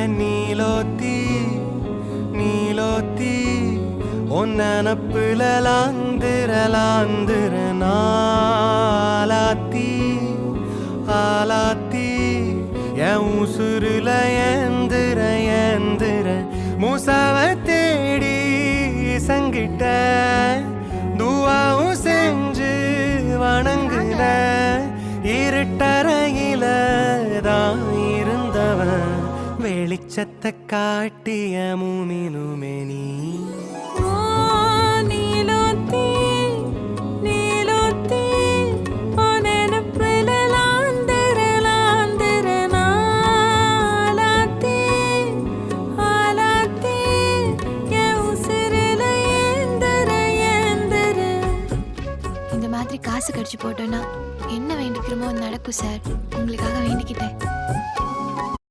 நீலோத்தி நீலோத்தி ஒன்னப்புல லாந்திர நாலாத்தி ஆலாத்தி என் உசுருல ஏந்திர மூசாவ தேடி சங்கிட்ட துவாவும் செஞ்சு வணங்குன இருட்டறையில தான் இருந்தவன் வெளிச்சத்தை காட்டிய மூமினுமே நீ காசு கடிச்சு போட்டோன்னா என்ன வேண்டிக்கிறோமோ நடக்கும் சார். உங்களுக்காக வேண்டிக்கிட்டேன்.